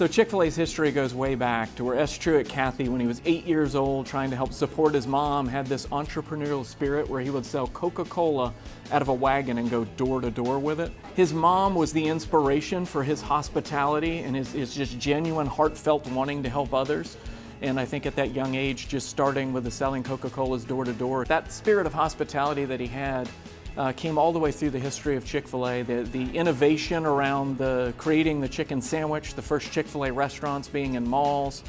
So Chick-fil-A's history goes way back to where S. Truett Cathy, when he was 8 years old, trying to help support his mom, had this entrepreneurial spirit where he would sell Coca-Cola out of a wagon and go door to door with it. His mom was the inspiration for his hospitality and his just genuine, heartfelt wanting to help others. And I think at that young age, just starting with the selling Coca-Colas door to door, that spirit of hospitality that he had came all the way through the history of Chick-fil-A. The innovation around creating the chicken sandwich, the first Chick-fil-A restaurants being in malls.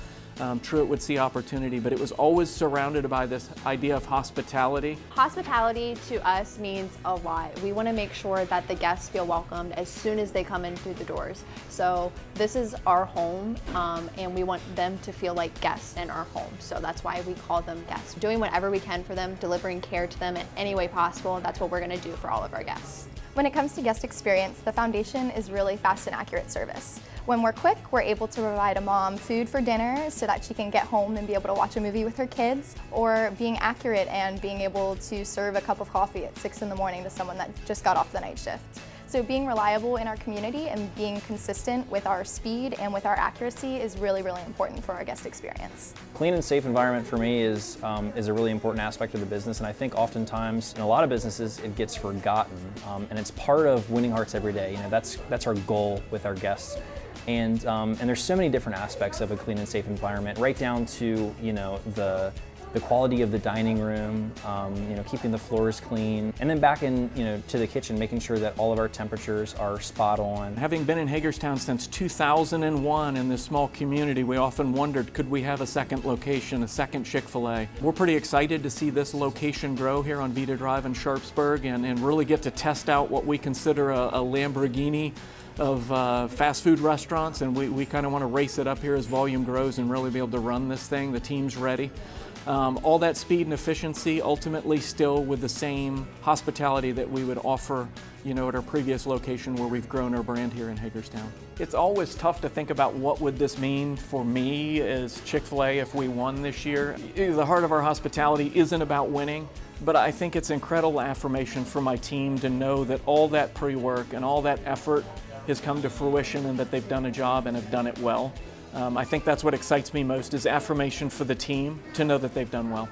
Truett would see opportunity, but it was always surrounded by this idea of hospitality. Hospitality to us means a lot. We want to make sure that the guests feel welcomed as soon as they come in through the doors. So this is our home, and we want them to feel like guests in our home. So that's why we call them guests. Doing whatever we can for them, delivering care to them in any way possible, that's what we're going to do for all of our guests. When it comes to guest experience, the foundation is really fast and accurate service. When we're quick, we're able to provide a mom food for dinner so that she can get home and be able to watch a movie with her kids, or being accurate and being able to serve a cup of coffee at 6 in the morning to someone that just got off the night shift. So being reliable in our community and being consistent with our speed and with our accuracy is really, really important for our guest experience. Clean and safe environment for me is a really important aspect of the business, and I think oftentimes in a lot of businesses it gets forgotten, and it's part of winning hearts every day. You know, that's our goal with our guests. And there's so many different aspects of a clean and safe environment, right down to, you know, the quality of the dining room, you know, keeping the floors clean, and then back in, you know, to the kitchen, making sure that all of our temperatures are spot on. Having been in Hagerstown since 2001 in this small community, we often wondered, could we have a second location, a second Chick-fil-A? We're pretty excited to see this location grow here on Vita Drive in Sharpsburg and really get to test out what we consider a Lamborghini of fast food restaurants, and we kind of want to race it up here as volume grows and really be able to run this thing. The team's ready. All that speed and efficiency, ultimately still with the same hospitality that we would offer, you know, at our previous location where we've grown our brand here in Hagerstown. It's always tough to think about what would this mean for me as Chick-fil-A if we won this year. The heart of our hospitality isn't about winning, but I think it's incredible affirmation for my team to know that all that pre-work and all that effort has come to fruition and that they've done a job and have done it well. I think that's what excites me most, is affirmation for the team to know that they've done well.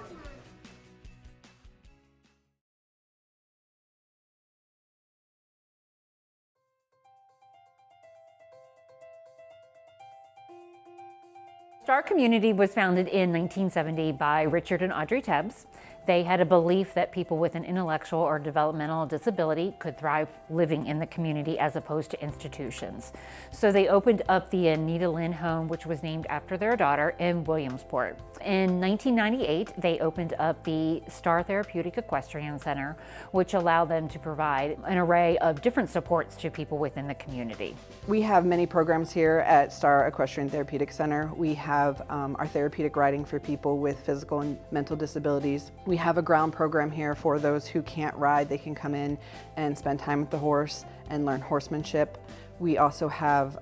Star Community was founded in 1970 by Richard and Audrey Tebbs. They had a belief that people with an intellectual or developmental disability could thrive living in the community as opposed to institutions. So they opened up the Anita Lynn home, which was named after their daughter, in Williamsport. In 1998, they opened up the Star Therapeutic Equestrian Center, which allowed them to provide an array of different supports to people within the community. We have many programs here at Star Equestrian Therapeutic Center. We have our therapeutic riding for people with physical and mental disabilities. We have a ground program here for those who can't ride. They can come in and spend time with the horse and learn horsemanship. We also have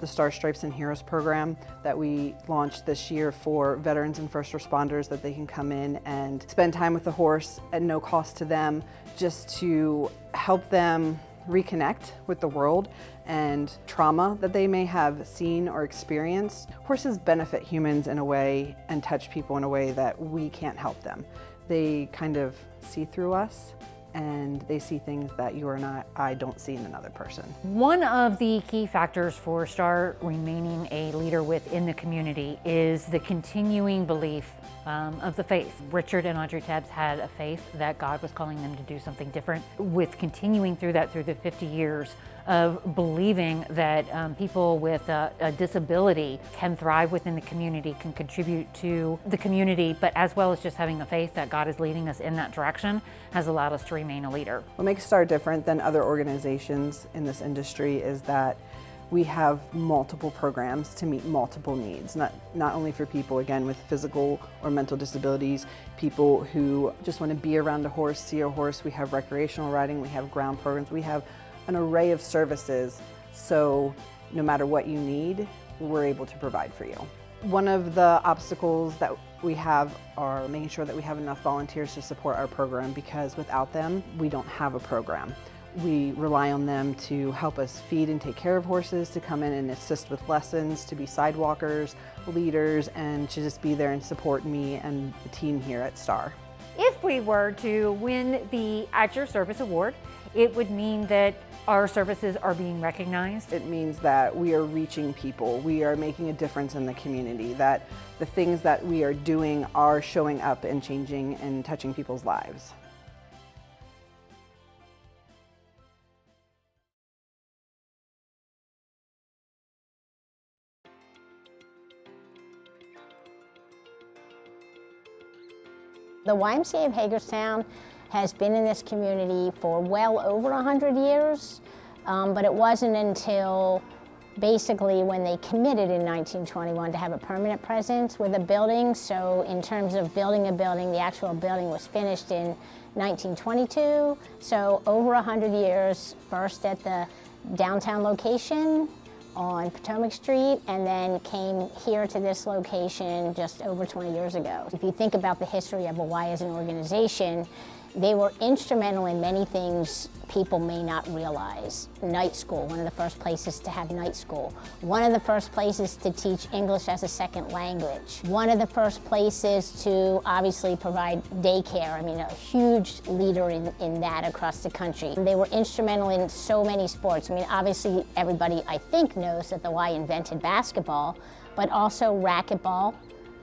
the Star Stripes and Heroes program that we launched this year for veterans and first responders, that they can come in and spend time with the horse at no cost to them, just to help them reconnect with the world and trauma that they may have seen or experienced. Horses benefit humans in a way and touch people in a way that we can't help them. They kind of see through us, and they see things that you or not, I don't see in another person. One of the key factors for Star remaining a leader within the community is the continuing belief of the faith. Richard and Audrey Tebbs had a faith that God was calling them to do something different, with continuing through that through the 50 years of believing that people with a disability can thrive within the community, can contribute to the community, but as well as just having a faith that God is leading us in that direction has allowed us to remain a leader. What makes Star different than other organizations in this industry is that we have multiple programs to meet multiple needs, not only for people, again, with physical or mental disabilities, people who just want to be around a horse, see a horse. We have recreational riding, we have ground programs, we have an array of services, so no matter what you need, we're able to provide for you. One of the obstacles that we have are making sure that we have enough volunteers to support our program, because without them, we don't have a program. We rely on them to help us feed and take care of horses, to come in and assist with lessons, to be sidewalkers, leaders, and to just be there and support me and the team here at STAR. If we were to win the At Your Service Award, it would mean that our services are being recognized. It means that we are reaching people, we are making a difference in the community, that the things that we are doing are showing up and changing and touching people's lives. The YMCA of Hagerstown has been in this community for well over 100 years, but it wasn't until basically when they committed in 1921 to have a permanent presence with a building. So in terms of building a building, the actual building was finished in 1922. So over 100 years, first at the downtown location on Potomac Street, and then came here to this location just over 20 years ago. If you think about the history of Y as an organization, they were instrumental in many things people may not realize. Night school, one of the first places to have night school. One of the first places to teach English as a second language. One of the first places to obviously provide daycare. I mean, a huge leader in that across the country. They were instrumental in so many sports. I mean, obviously everybody I think knows that the Y invented basketball, but also racquetball,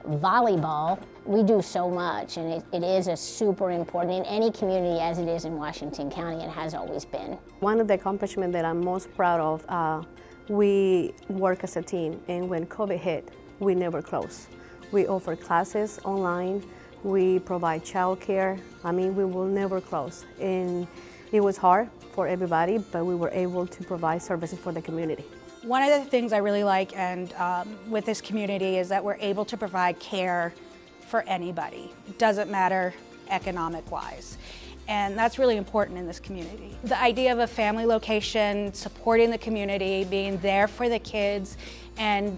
volleyball. We do so much, and it is a super important in any community as it is in Washington County and has always been. One of the accomplishments that I'm most proud of, we work as a team, and when COVID hit, we never closed. We offer classes online, we provide childcare. I mean, we will never close. And it was hard for everybody, but we were able to provide services for the community. One of the things I really like and with this community is that we're able to provide care for anybody. It doesn't matter economic-wise. And that's really important in this community. The idea of a family location, supporting the community, being there for the kids, and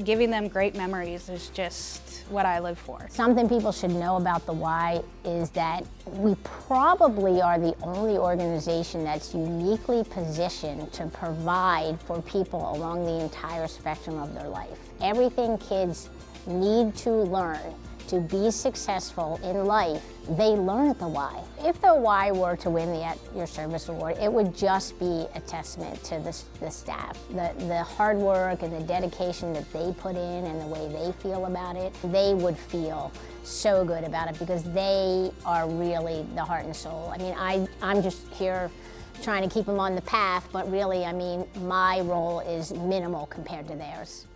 giving them great memories is just what I live for. Something people should know about the Y is that we probably are the only organization that's uniquely positioned to provide for people along the entire spectrum of their life. Everything kids need to learn to be successful in life, they learn at the Y. If the Y were to win the At Your Service Award, it would just be a testament to the staff. The hard work and the dedication that they put in and the way they feel about it, they would feel so good about it because they are really the heart and soul. I mean, I'm just here trying to keep them on the path, but really, I mean, my role is minimal compared to theirs.